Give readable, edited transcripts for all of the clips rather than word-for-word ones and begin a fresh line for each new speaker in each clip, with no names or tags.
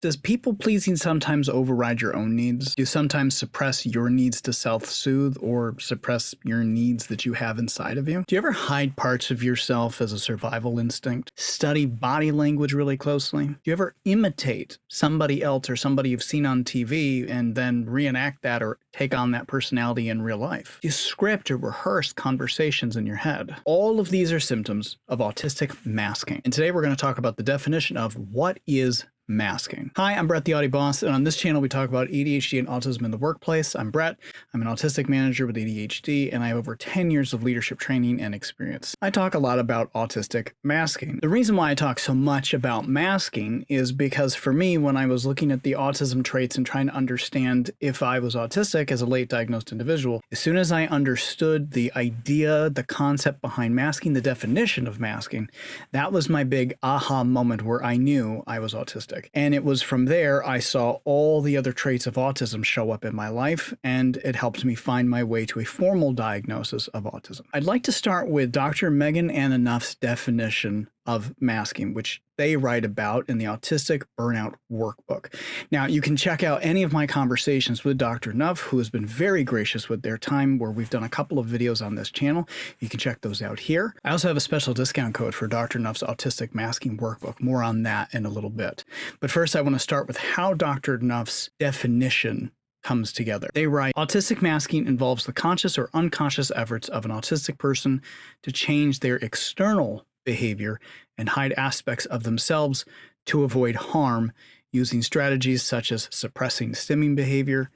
Does people pleasing sometimes override your own needs? Do you sometimes suppress your needs to self-soothe or suppress your needs that you have inside of you? Do you ever hide parts of yourself as a survival instinct? Study body language really closely? Do you ever imitate somebody else or somebody you've seen on TV and then reenact that or take on that personality in real life? Do you script or rehearse conversations in your head? All of these are symptoms of autistic masking. And today we're going to talk about the definition of what is masking. Hi, I'm Brett the Audi Boss, and on this channel we talk about ADHD and autism in the workplace. I'm Brett. I'm an autistic manager with ADHD, and I have over 10 years of leadership training and experience. I talk a lot about autistic masking. The reason why I talk so much about masking is because for me, when I was looking at the autism traits and trying to understand if I was autistic as a late diagnosed individual, as soon as I understood the idea, the concept behind masking, the definition of masking, that was my big aha moment where I knew I was autistic. And it was from there I saw all the other traits of autism show up in my life, and it helped me find my way to a formal diagnosis of autism. I'd like to start with Dr. Anna Neff's definition of masking, which they write about in the Autistic Burnout Workbook. Now, you can check out any of my conversations with Dr. Neff, who has been very gracious with their time, where we've done a couple of videos on this channel. You can check those out here. I also have a special discount code for Dr. Neff's Autistic Masking Workbook. More on that in a little bit. But first, I want to start with how Dr. Neff's definition comes together. They write, autistic masking involves the conscious or unconscious efforts of an autistic person to change their external behavior and hide aspects of themselves to avoid harm using strategies such as suppressing stimming behavior,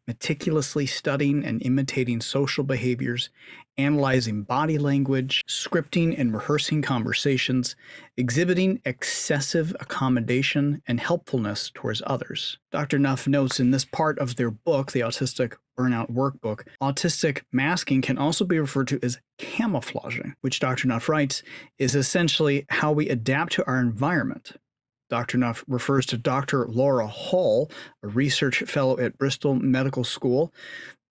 meticulously studying and imitating social behaviors, analyzing body language, scripting and rehearsing conversations, exhibiting excessive accommodation and helpfulness towards others. Dr. Neff notes in this part of their book, the Autistic Burnout Workbook, autistic masking can also be referred to as camouflaging, which Dr. Neff writes is essentially how we adapt to our environment. Dr. Neff refers to Dr. Laura Hall, a research fellow at Bristol Medical School,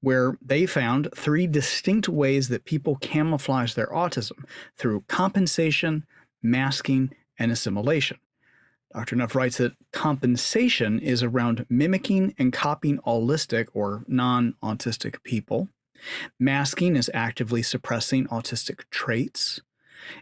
where they found 3 distinct ways that people camouflage their autism through compensation, masking, and assimilation. Dr. Neff writes that compensation is around mimicking and copying autistic or non-autistic people. Masking is actively suppressing autistic traits.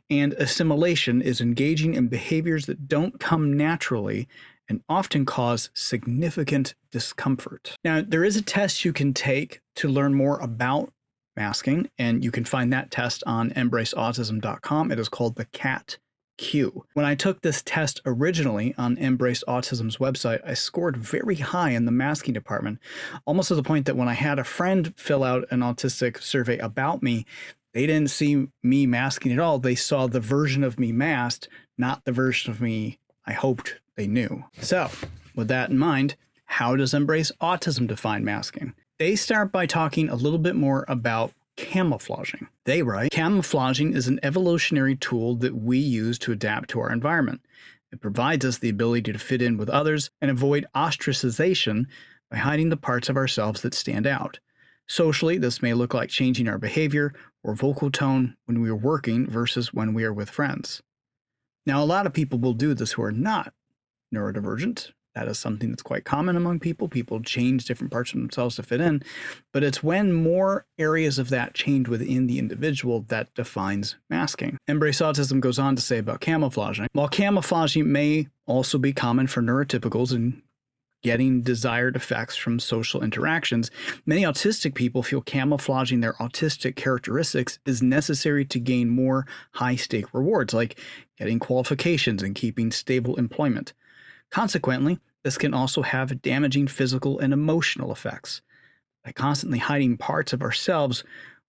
And assimilation is engaging in behaviors that don't come naturally and often cause significant discomfort. Now, there is a test you can take to learn more about masking, and you can find that test on embraceautism.com. It is called the CAT-Q. When I took this test originally on Embrace Autism's website, I scored very high in the masking department, almost to the point that when I had a friend fill out an autistic survey about me, they didn't see me masking at all. They saw the version of me masked, not the version of me I hoped they knew. So, with that in mind, how does Embrace Autism define masking? They start by talking a little bit more about camouflaging. They write, camouflaging is an evolutionary tool that we use to adapt to our environment. It provides us the ability to fit in with others and avoid ostracization by hiding the parts of ourselves that stand out. Socially, this may look like changing our behavior or vocal tone when we are working versus when we are with friends. Now, a lot of people will do this who are not neurodivergent. That is something that's quite common among people. People change different parts of themselves to fit in, but it's when more areas of that change within the individual that defines masking. Embrace Autism goes on to say about camouflaging. While camouflaging may also be common for neurotypicals and getting desired effects from social interactions, many autistic people feel camouflaging their autistic characteristics is necessary to gain more high-stake rewards, like getting qualifications and keeping stable employment. Consequently, this can also have damaging physical and emotional effects. By constantly hiding parts of ourselves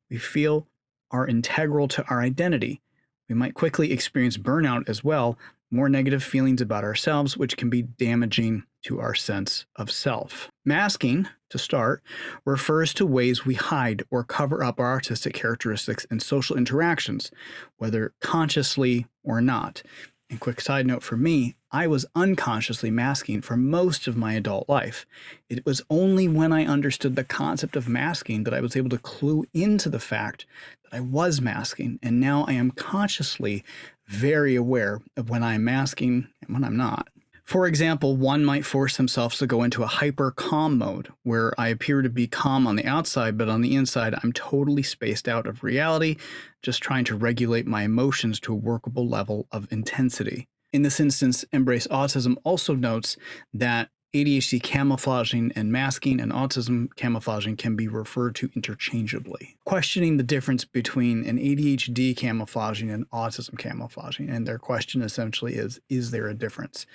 we feel are integral to our identity, we might quickly experience burnout as well, more negative feelings about ourselves, which can be damaging to our sense of self. Masking, to start, refers to ways we hide or cover up our artistic characteristics in social interactions, whether consciously or not. And quick side note for me, I was unconsciously masking for most of my adult life. It was only when I understood the concept of masking that I was able to clue into the fact that I was masking, and now I am consciously very aware of when I'm masking and when I'm not. For example, one might force themselves to go into a hyper calm mode, where I appear to be calm on the outside, but on the inside, I'm totally spaced out of reality, just trying to regulate my emotions to a workable level of intensity. In this instance, Embrace Autism also notes that ADHD camouflaging and masking and autism camouflaging can be referred to interchangeably. Questioning the difference between an ADHD camouflaging and autism camouflaging, and their question essentially is there a difference?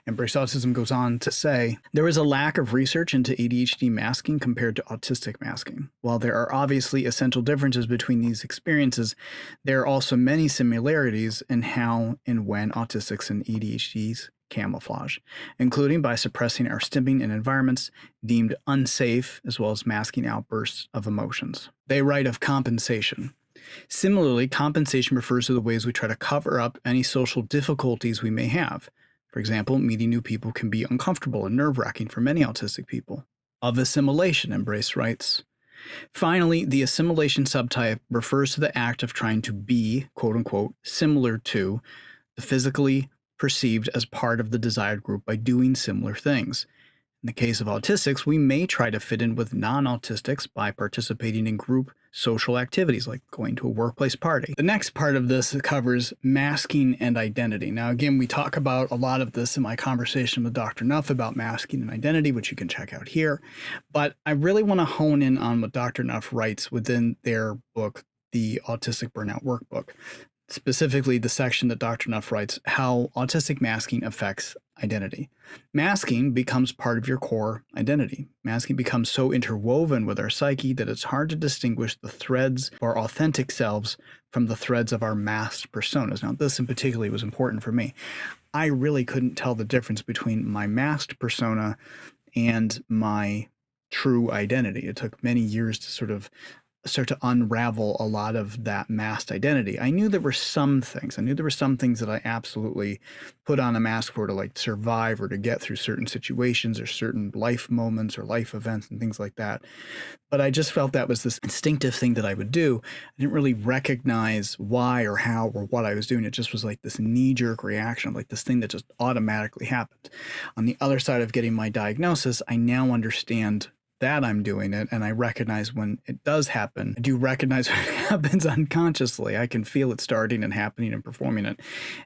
Embrace Autism goes on to say, there is a lack of research into ADHD masking compared to autistic masking. While there are obviously essential differences between these experiences, there are also many similarities in how and when autistics and ADHDs camouflage, including by suppressing our stimming in environments deemed unsafe, as well as masking outbursts of emotions. They write of compensation. Similarly, compensation refers to the ways we try to cover up any social difficulties we may have. For example, meeting new people can be uncomfortable and nerve-wracking for many autistic people. Of assimilation, Embrace writes. Finally, the assimilation subtype refers to the act of trying to be, quote-unquote, similar to the physically perceived as part of the desired group by doing similar things. In the case of autistics, we may try to fit in with non-autistics by participating in group social activities like going to a workplace party. The next part of this covers masking and identity. Now, again, we talk about a lot of this in my conversation with Dr. Neff about masking and identity, which you can check out here. But I really want to hone in on what Dr. Neff writes within their book, the Autistic Burnout Workbook. Specifically, the section that Dr. Neff writes, how autistic masking affects identity. Masking becomes part of your core identity. Masking becomes so interwoven with our psyche that it's hard to distinguish the threads of our authentic selves from the threads of our masked personas. Now, this in particular was important for me. I really couldn't tell the difference between my masked persona and my true identity. It took many years to sort to unravel a lot of that masked identity. I knew there were some things. I knew there were some things that I absolutely put on a mask for to like survive or to get through certain situations or certain life moments or life events and things like that. But I just felt that was this instinctive thing that I would do. I didn't really recognize why or how or what I was doing. It just was like this knee-jerk reaction, like this thing that just automatically happened. On the other side of getting my diagnosis, I now understand that I'm doing it, and I recognize when it does happen. I do recognize when it happens unconsciously. I can feel it starting and happening and performing it.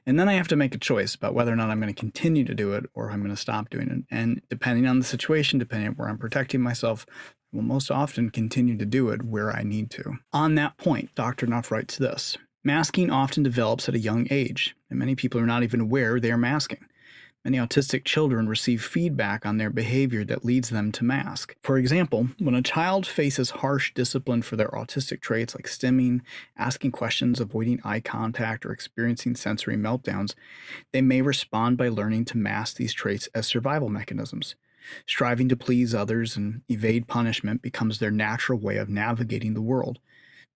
And then I have to make a choice about whether or not I'm going to continue to do it or I'm going to stop doing it. And depending on the situation, depending on where I'm protecting myself, I will most often continue to do it where I need to. On that point, Dr. Neff writes this: masking often develops at a young age, and many people are not even aware they are masking. Many autistic children receive feedback on their behavior that leads them to mask. For example, when a child faces harsh discipline for their autistic traits like stimming, asking questions, avoiding eye contact, or experiencing sensory meltdowns, they may respond by learning to mask these traits as survival mechanisms. Striving to please others and evade punishment becomes their natural way of navigating the world,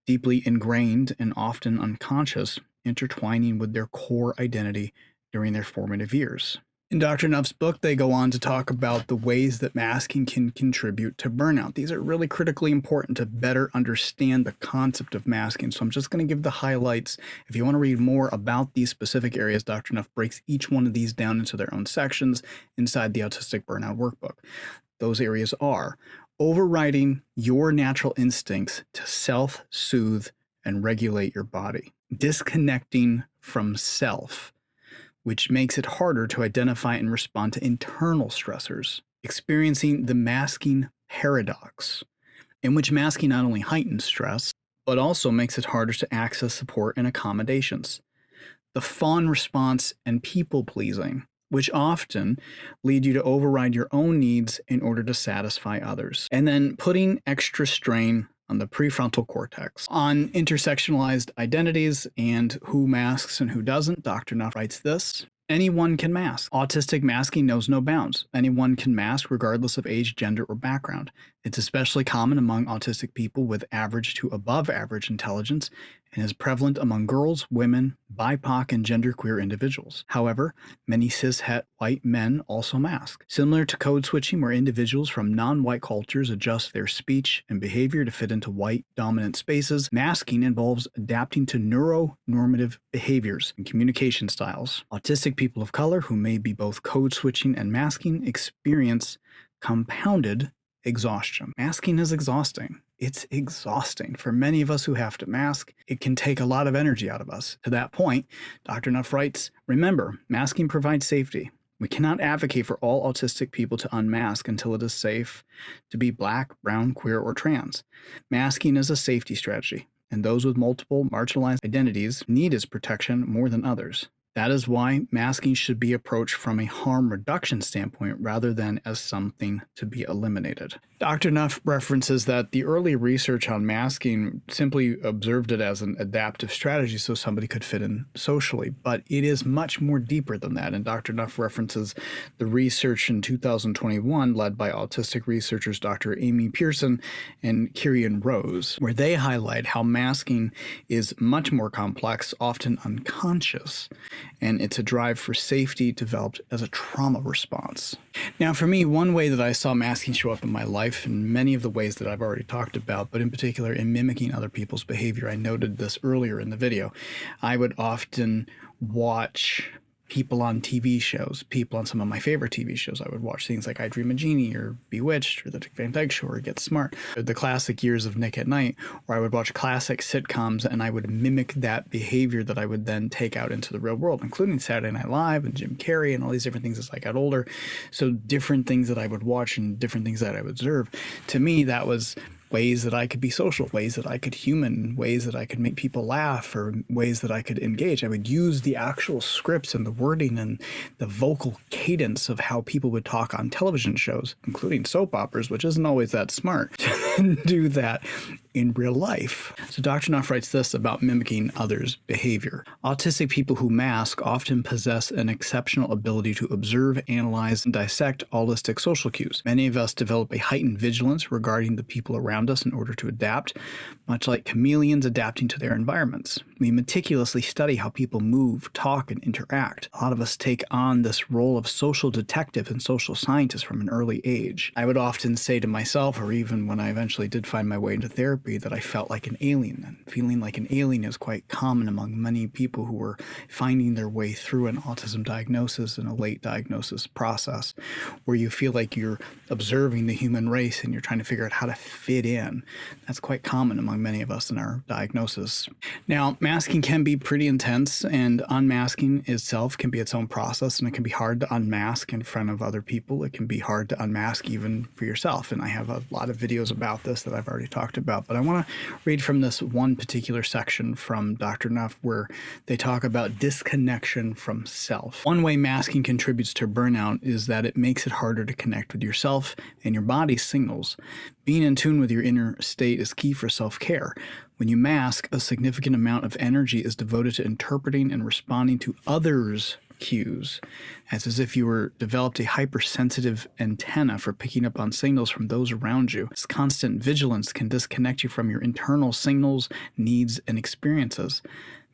deeply ingrained and often unconscious, intertwining with their core identity during their formative years. In Dr. Neff's book, they go on to talk about the ways that masking can contribute to burnout. These are really critically important to better understand the concept of masking. So I'm just going to give the highlights. If you want to read more about these specific areas, Dr. Neff breaks each one of these down into their own sections inside the Autistic Burnout Workbook. Those areas are overriding your natural instincts to self-soothe and regulate your body, disconnecting from self, which makes it harder to identify and respond to internal stressors, experiencing the masking paradox, in which masking not only heightens stress, but also makes it harder to access support and accommodations, the fawn response and people-pleasing, which often lead you to override your own needs in order to satisfy others, and then putting extra strain on the prefrontal cortex. On intersectionalized identities and who masks and who doesn't, Dr. Neff writes this: anyone can mask. Autistic masking knows no bounds. Anyone can mask regardless of age, gender, or background. It's especially common among autistic people with average to above average intelligence and is prevalent among girls, women, BIPOC, and genderqueer individuals. However, many cis-het white men also mask. Similar to code switching, where individuals from non-white cultures adjust their speech and behavior to fit into white dominant spaces, masking involves adapting to neuronormative behaviors and communication styles. Autistic people of color who may be both code switching and masking experience compounded exhaustion. Masking is exhausting. It's exhausting. For many of us who have to mask, it can take a lot of energy out of us. To that point, Dr. Neff writes, remember, masking provides safety. We cannot advocate for all autistic people to unmask until it is safe to be Black, brown, queer, or trans. Masking is a safety strategy, and those with multiple marginalized identities need its protection more than others. That is why masking should be approached from a harm reduction standpoint rather than as something to be eliminated. Dr. Neff references that the early research on masking simply observed it as an adaptive strategy so somebody could fit in socially, but it is much more deeper than that. And Dr. Neff references the research in 2021 led by autistic researchers Dr. Amy Pearson and Kieran Rose, where they highlight how masking is much more complex, often unconscious, and it's a drive for safety developed as a trauma response. Now, for me, one way that I saw masking show up in my life, and many of the ways that I've already talked about, but in particular in mimicking other people's behavior, I noted this earlier in the video. I would often watch people on TV shows, people on some of my favorite TV shows. I would watch things like I Dream of Jeannie or Bewitched or The Dick Van Dyke Show or Get Smart, or the classic years of Nick at Night, or I would watch classic sitcoms and I would mimic that behavior that I would then take out into the real world, including Saturday Night Live and Jim Carrey and all these different things as I got older. So different things that I would watch and different things that I would observe. To me, that was ways that I could be social, ways that I could human, ways that I could make people laugh, or ways that I could engage. I would use the actual scripts and the wording and the vocal cadence of how people would talk on television shows, including soap operas, which isn't always that smart, to do that in real life. So Dr. Neff writes this about mimicking others' behavior. Autistic people who mask often possess an exceptional ability to observe, analyze, and dissect autistic social cues. Many of us develop a heightened vigilance regarding the people around us in order to adapt, much like chameleons adapting to their environments. We meticulously study how people move, talk, and interact. A lot of us take on this role of social detective and social scientist from an early age. I would often say to myself, or even when I eventually did find my way into therapy, that I felt like an alien. And feeling like an alien is quite common among many people who were finding their way through an autism diagnosis and a late diagnosis process, where you feel like you're observing the human race and you're trying to figure out how to fit in. That's quite common among many of us in our diagnosis. Now, masking can be pretty intense, and unmasking itself can be its own process, and it can be hard to unmask in front of other people. It can be hard to unmask even for yourself, and I have a lot of videos about this that I've already talked about, but I want to read from this one particular section from Dr. Neff where they talk about disconnection from self. One way masking contributes to burnout is that it makes it harder to connect with yourself and your body's signals. Being in tune with your inner state is key for self-care. When you mask, a significant amount of energy is devoted to interpreting and responding to others' cues, as if you were developed a hypersensitive antenna for picking up on signals from those around you. This constant vigilance can disconnect you from your internal signals, needs, and experiences.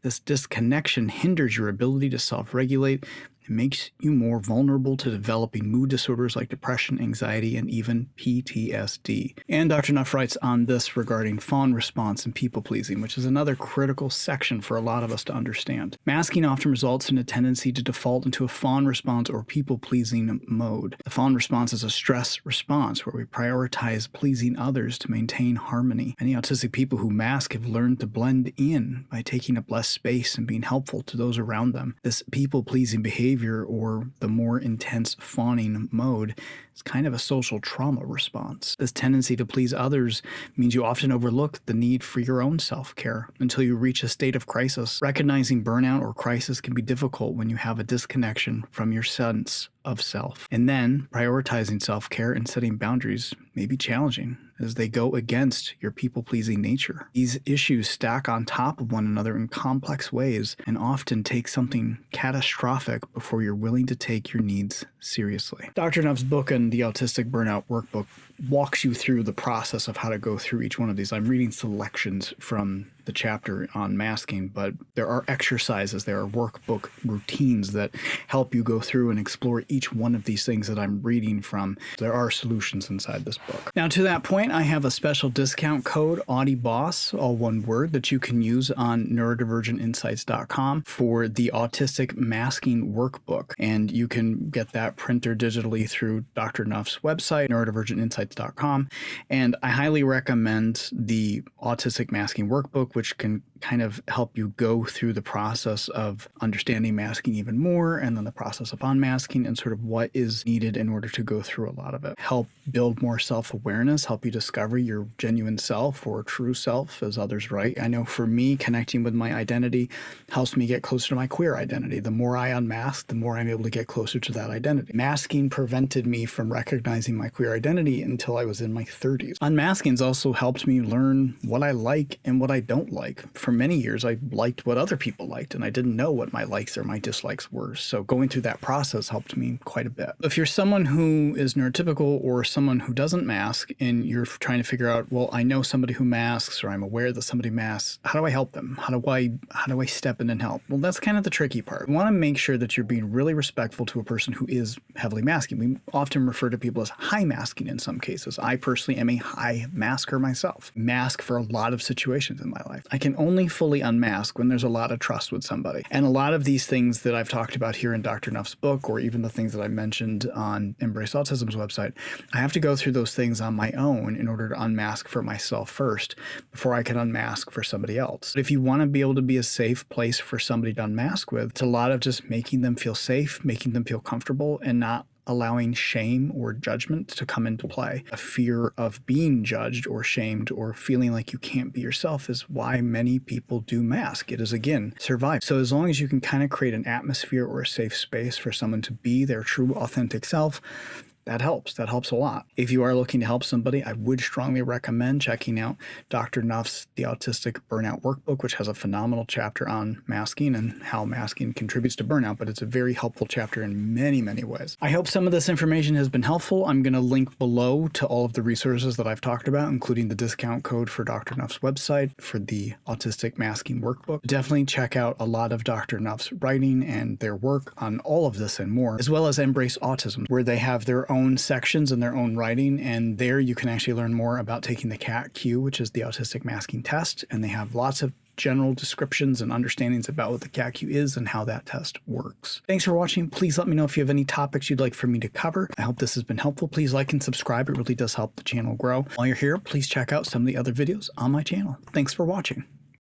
This disconnection hinders your ability to self-regulate. It makes you more vulnerable to developing mood disorders like depression, anxiety, and even PTSD. And Dr. Neff writes on this regarding fawn response and people-pleasing, which is another critical section for a lot of us to understand. Masking often results in a tendency to default into a fawn response or people-pleasing mode. The fawn response is a stress response where we prioritize pleasing others to maintain harmony. Many autistic people who mask have learned to blend in by taking up less space and being helpful to those around them. This people-pleasing behavior, or the more intense fawning mode, is kind of a social trauma response. This tendency to please others means you often overlook the need for your own self-care until you reach a state of crisis. Recognizing burnout or crisis can be difficult when you have a disconnection from your sense of self. And then prioritizing self-care and setting boundaries may be challenging as they go against your people-pleasing nature. These issues stack on top of one another in complex ways and often take something catastrophic before you're willing to take your needs seriously. Dr. Neff's book and the Autistic Burnout Workbook walks you through the process of how to go through each one of these. I'm reading selections from the chapter on masking, but there are exercises, there are workbook routines that help you go through and explore each one of these things that I'm reading from. There are solutions inside this book. Now, to that point, I have a special discount code, AuDBoss, all one word, that you can use on neurodivergentinsights.com for the Autistic Masking Workbook. And you can get that printer digitally through Dr. Neff's website, neurodivergentinsights.com. And I highly recommend the Autistic Masking Workbook, which can kind of help you go through the process of understanding masking even more, and then the process of unmasking and sort of what is needed in order to go through a lot of it. Help build more self-awareness, help you discover your genuine self or true self, as others write. I know for me, connecting with my identity helps me get closer to my queer identity. The more I unmask, the more I'm able to get closer to that identity. Masking prevented me from recognizing my queer identity until I was in my 30s. Unmasking's also helped me learn what I like and what I don't like. For many years, I liked what other people liked, and I didn't know what my likes or my dislikes were. So going through that process helped me quite a bit. If you're someone who is neurotypical or someone who doesn't mask, and you're trying to figure out, well, I know somebody who masks, or I'm aware that somebody masks, how do I help them? How do I step in and help? Well, that's kind of the tricky part. You want to make sure that you're being really respectful to a person who is heavily masking. We often refer to people as high masking in some cases. I personally am a high masker myself. Mask for a lot of situations in my life. I can only fully unmask when there's a lot of trust with somebody. And a lot of these things that I've talked about here in Dr. Neff's book, or even the things that I mentioned on Embrace Autism's website, I have to go through those things on my own in order to unmask for myself first before I can unmask for somebody else. But if you want to be able to be a safe place for somebody to unmask with, it's a lot of just making them feel safe, making them feel comfortable, and not allowing shame or judgment to come into play. A fear of being judged or shamed or feeling like you can't be yourself is why many people do mask. It is, again, survival. So as long as you can kind of create an atmosphere or a safe space for someone to be their true, authentic self, that helps. That helps a lot. If you are looking to help somebody, I would strongly recommend checking out Dr. Neff's The Autistic Burnout Workbook, which has a phenomenal chapter on masking and how masking contributes to burnout, but it's a very helpful chapter in many, many ways. I hope some of this information has been helpful. I'm going to link below to all of the resources that I've talked about, including the discount code for Dr. Neff's website for the Autistic Masking Workbook. Definitely check out a lot of Dr. Neff's writing and their work on all of this and more, as well as Embrace Autism, where they have their own sections and their own writing, and there you can actually learn more about taking the CAT-Q, which is the autistic masking test, and they have lots of general descriptions and understandings about what the CAT-Q is and how that test works. Thanks for watching. Please let me know if you have any topics you'd like for me to cover. I hope this has been helpful. Please like and subscribe. It really does help the channel grow. While you're here, please check out some of the other videos on my channel. Thanks for watching.